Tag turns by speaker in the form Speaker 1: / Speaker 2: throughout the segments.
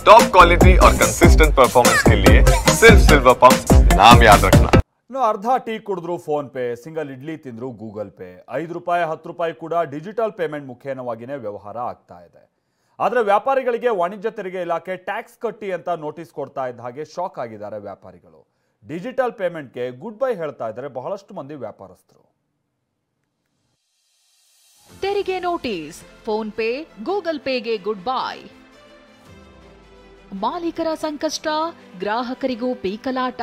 Speaker 1: Top quality और consistent performance के लिए सिर्फ सिल्वर पंप नाम याद रखना।
Speaker 2: ಅರ್ಧ ಟೀ ಕುಡಿದ್ರು ಫೋನ್ ಪೇ, ಸಿಂಗಲ್ ಇಡ್ಲಿ ತಿಂದ್ರು ಗೂಗಲ್ ಪೇ, ₹5 ₹10 ಕೂಡ ಡಿಜಿಟಲ್ ಪೇಮೆಂಟ್ ಮುಖೇನವಾಗಿನೇ ವ್ಯವಹಾರ ಆಗ್ತಾ ಇದೆ. ಆದರೆ ವ್ಯಾಪಾರಿಗಳಿಗೆ ವಾಣಿಜ್ಯ ತೆರಿಗೆ ಇಲಾಖೆ ಟ್ಯಾಕ್ಸ್ ಕಟ್ಟಿ ಅಂತ ನೋಟಿಸ್ ಕೊಡ್ತಾ ಇದ್ದ ಹಾಗೆ ಶಾಕ್ ಆಗಿದ್ದಾರೆ ವ್ಯಾಪಾರಿಗಳು. ಡಿಜಿಟಲ್ ಪೇಮೆಂಟ್ಗೆ ಗುಡ್ ಬೈ ಹೇಳ್ತಾ ಇದ್ದಾರೆ ಬಹಳಷ್ಟು ಮಂದಿ ವ್ಯಾಪಾರಸ್ಥರು.
Speaker 3: ತೆರಿಗೆ ನೋಟಿಸ್, ಫೋನ್ ಪೇ, ಗೂಗಲ್ ಪೇಗೆ ಗುಡ್ ಬೈ. ಮಾಲೀಕರ ಸಂಕಷ್ಟ, ಗ್ರಾಹಕರಿಗೂ ಪೀಕಲಾಟ.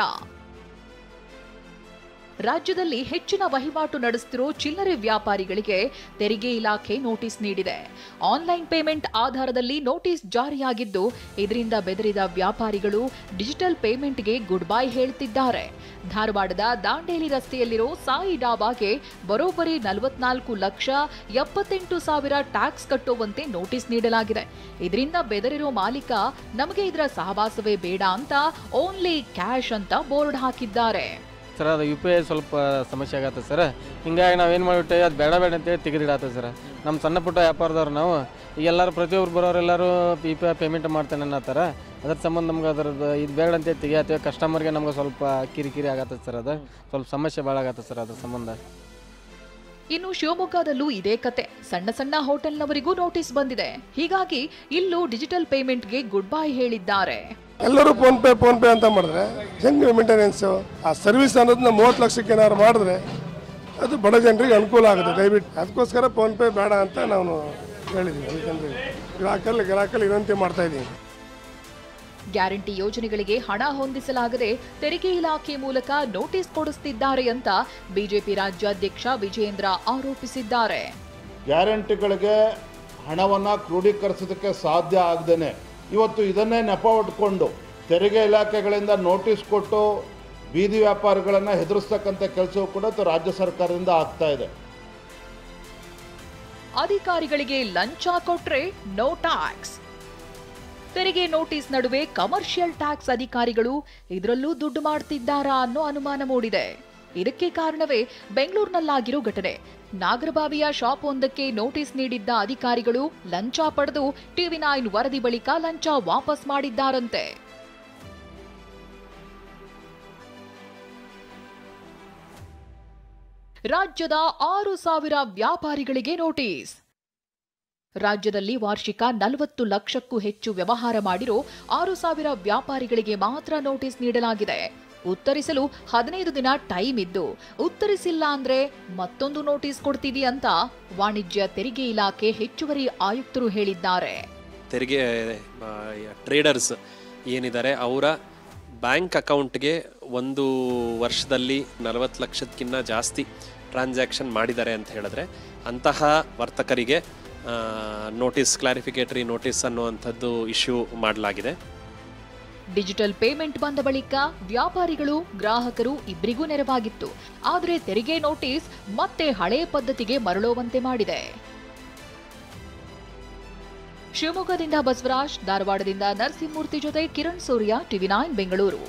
Speaker 3: ರಾಜ್ಯದಲ್ಲಿ ಹೆಚ್ಚಿನ ವಹಿವಾಟು ನಡೆಸುತ್ತಿರೋ ಚಿಲ್ಲರೆ ವ್ಯಾಪಾರಿಗಳಿಗೆ ತೆರಿಗೆ ಇಲಾಖೆ ನೋಟಿಸ್ ನೀಡಿದೆ. ಆನ್ಲೈನ್ ಪೇಮೆಂಟ್ ಆಧಾರದಲ್ಲಿ ನೋಟಿಸ್ ಜಾರಿಯಾಗಿದ್ದು, ಇದರಿಂದ ಬೆದರಿದ ವ್ಯಾಪಾರಿಗಳು ಡಿಜಿಟಲ್ ಪೇಮೆಂಟ್ಗೆ ಗುಡ್ ಬೈ ಹೇಳ್ತಿದ್ದಾರೆ. ಧಾರವಾಡದ ದಾಂಡೇಲಿ ರಸ್ತೆಯಲ್ಲಿರೋ ಸಾಯಿ ಡಾಬಾಗೆ ಬರೋಬ್ಬರಿ 44,78,000 ಟ್ಯಾಕ್ಸ್ ಕಟ್ಟುವಂತೆ ನೋಟಿಸ್ ನೀಡಲಾಗಿದೆ. ಇದರಿಂದ ಬೆದರಿರೋ ಮಾಲೀಕ ನಮಗೆ ಇದರ ಸಹವಾಸವೇ ಬೇಡ ಅಂತ ಓನ್ಲಿ ಕ್ಯಾಶ್ ಅಂತ ಬೋರ್ಡ್ ಹಾಕಿದ್ದಾರೆ.
Speaker 4: ಸರ್ ಅದು UPI ಸ್ವಲ್ಪ ಸಮಸ್ಯೆ ಆಗತ್ತೆ ಸರ್. ಹಿಂಗಾಗಿ ನಾವೇನು ಮಾಡಿಬಿಟ್ಟೆ ಅದು ಬೇಡ ಅಂತೇಳಿ ತೆಗೆದಿಡತ್ತೆ ಸರ್. ನಮ್ಮ ಸಣ್ಣ ಪುಟ್ಟ ವ್ಯಾಪಾರದವ್ರು ನಾವು ಈಗ ಎಲ್ಲರೂ ಪ್ರತಿಯೊಬ್ಬರು ಬರೋರೆಲ್ಲರೂ UPI ಪೇಮೆಂಟ್ ಮಾಡ್ತೇನೆ ಅನ್ನತ್ತಾರ. ಅದ್ರ ಸಂಬಂಧ ನಮ್ಗೆ ಅದ್ರದ್ದು ಇದು ಬೇಡ ಅಂತೇಳಿ ತೆಗಿಯತ್ತೀವಿ. ಕಸ್ಟಮರ್ಗೆ ನಮ್ಗೆ ಸ್ವಲ್ಪ ಕಿರಿಕಿರಿ ಆಗತ್ತೆ ಸರ್. ಅದು ಸ್ವಲ್ಪ ಸಮಸ್ಯೆ ಭಾಳ ಆಗತ್ತೆ ಸರ್ ಅದ್ರ ಸಂಬಂಧ.
Speaker 3: ಇನ್ನು ಶಿವಮೊಗ್ಗದಲ್ಲೂ ಇದೇ ಕತೆ. ಸಣ್ಣ ಸಣ್ಣ ಹೋಟೆಲ್ನವರಿಗೂ ನೋಟಿಸ್ ಬಂದಿದೆ. ಹೀಗಾಗಿ ಇಲ್ಲೂ ಡಿಜಿಟಲ್ ಪೇಮೆಂಟ್ಗೆ ಗುಡ್ ಬೈ ಹೇಳಿದ್ದಾರೆ.
Speaker 5: ಎಲ್ಲರೂ ಫೋನ್ ಪೇ ಅಂತ ಮಾಡಿದ್ರೆ ಹೆಂಗೆ ಮೇಂಟೆನೆನ್ಸು ಆ ಸರ್ವಿಸ್ ಅನ್ನೋದನ್ನ 30 ಲಕ್ಷಕ್ಕೆ ಏನಾದ್ರು ಮಾಡಿದ್ರೆ ಅದು ಬಡ ಜನರಿಗೆ ಅನುಕೂಲ ಆಗುತ್ತೆ. ದಯವಿಟ್ಟು ಅದಕ್ಕೋಸ್ಕರ ಫೋನ್ ಪೇ ಬೇಡ ಅಂತ ನಾವು ಹೇಳಿದ್ವಿ. ಯಾಕಂದ್ರೆ ಗ್ರಾಹಕಲ್ಲಿ ವಿನಂತಿ ಮಾಡ್ತಾ ಇದ್ದೀವಿ.
Speaker 3: ಗ್ಯಾರಂಟಿ ಯೋಜನೆಗಳಿಗೆ ಹಣ ಹೊಂದಿಸಲಾಗದೆ ತೆರಿಗೆ ಇಲಾಖೆ ಮೂಲಕ ನೋಟಿಸ್ ಕೊಡಿಸುತ್ತಿದ್ದಾರೆ ಅಂತ ಬಿಜೆಪಿ ರಾಜ್ಯಾಧ್ಯಕ್ಷ ವಿಜಯೇಂದ್ರ ಆರೋಪಿಸಿದ್ದಾರೆ.
Speaker 6: ಗ್ಯಾರಂಟಿಗಳಿಗೆ ಹಣವನ್ನು ಕ್ರೋಢೀಕರಿಸೋದಕ್ಕೆ ಸಾಧ್ಯ ಆಗದೇನೆ ಇವತ್ತು ಇದನ್ನೇ ನೆಪ ಒಡ್ಕೊಂಡು ತೆರಿಗೆ ಇಲಾಖೆಗಳಿಂದ ನೋಟಿಸ್ ಕೊಟ್ಟು ಬೀದಿ ವ್ಯಾಪಾರಿಗಳನ್ನು ಹೆದರಿಸ್ತಕ್ಕಂಥ ಕೆಲಸವೂ ಕೂಡ ರಾಜ್ಯ ಸರ್ಕಾರದಿಂದ ಆಗ್ತಾ ಇದೆ.
Speaker 3: ಅಧಿಕಾರಿಗಳಿಗೆ ಲಂಚ ಕೊಟ್ರೆ ನೋ ಟ್ಯಾಕ್ಸ್. ತೆರಿಗೆ ನೋಟಿಸ್ ನಡುವೆ ಕಮರ್ಷಿಯಲ್ ಟ್ಯಾಕ್ಸ್ ಅಧಿಕಾರಿಗಳು ಇದರಲ್ಲೂ ದುಡ್ಡು ಮಾಡ್ತಿದ್ದಾರಾ ಅನ್ನೋ ಅನುಮಾನ ಮೂಡಿದೆ. ಇದಕ್ಕೆ ಕಾರಣವೇ ಬೆಂಗಳೂರಿನಲ್ಲಾಗಿರೋ ಘಟನೆ. ನಾಗರಬಾವಿಯ ಶಾಪ್ ಒಂದಕ್ಕೆ ನೋಟಿಸ್ ನೀಡಿದ್ದ ಅಧಿಕಾರಿಗಳು ಲಂಚ ಪಡೆದು TV9 ವರದಿ ಬಳಿಕ ಲಂಚ ವಾಪಸ್ ಮಾಡಿದ್ದಾರಂತೆ. ರಾಜ್ಯದ 6,000 ವ್ಯಾಪಾರಿಗಳಿಗೆ ನೋಟಿಸ್. ರಾಜ್ಯದಲ್ಲಿ ವಾರ್ಷಿಕ 40 ಲಕ್ಷಕ್ಕೂ ಹೆಚ್ಚು ವ್ಯವಹಾರ ಮಾಡಿರೋ 6,000 ವ್ಯಾಪಾರಿಗಳಿಗೆ ಮಾತ್ರ ನೋಟಿಸ್ ನೀಡಲಾಗಿದೆ. ಉತ್ತರಿಸಲು 15 ದಿನ ಟೈಮ್ ಇದ್ದು, ಉತ್ತರಿಸಿಲ್ಲ ಅಂದ್ರೆ ಮತ್ತೊಂದು ನೋಟಿಸ್ ಕೊಡ್ತೀವಿ ಅಂತ ವಾಣಿಜ್ಯ ತೆರಿಗೆ ಇಲಾಖೆ ಹೆಚ್ಚುವರಿ ಆಯುಕ್ತರು ಹೇಳಿದ್ದಾರೆ.
Speaker 7: ತೆರಿಗೆ ಟ್ರೇಡರ್ಸ್ ಏನಿದ್ದಾರೆ ಅವರ ಬ್ಯಾಂಕ್ ಅಕೌಂಟ್ಗೆ ಒಂದು ವರ್ಷದಲ್ಲಿ 40 ಲಕ್ಷಕ್ಕಿಂತ ಜಾಸ್ತಿ ಟ್ರಾನ್ಸಾಕ್ಷನ್ ಮಾಡಿದ್ದಾರೆ ಅಂತ ಹೇಳಿದ್ರೆ ಅಂತಹ ವರ್ತಕರಿಗೆ ನೋಟಿಸ್, ಕ್ಲಾರಿಫಿಕೇಟರಿ ನೋಟಿಸ್ ಅನ್ನುವಂಥದ್ದು ಇಶ್ಯೂ ಮಾಡಲಾಗಿದೆ.
Speaker 3: ಡಿಜಿಟಲ್ ಪೇಮೆಂಟ್ ಬಂದ ಬಳಿಕ ವ್ಯಾಪಾರಿಗಳು, ಗ್ರಾಹಕರು ಇಬ್ಬರಿಗೂ ನೆರವಾಗಿತ್ತು. ಆದರೆ ತೆರಿಗೆ ನೋಟಿಸ್ ಮತ್ತೆ ಹಳೆ ಪದ್ಧತಿಗೆ ಮರಳುವಂತೆ ಮಾಡಿದೆ. ಶಿವಮೊಗ್ಗದಿಂದ ಬಸವರಾಜ್, ಧಾರವಾಡದಿಂದ ನರಸಿಂಹಮೂರ್ತಿ ಜೊತೆ ಕಿರಣ್ ಸೂರ್ಯ, TV9 ಬೆಂಗಳೂರು.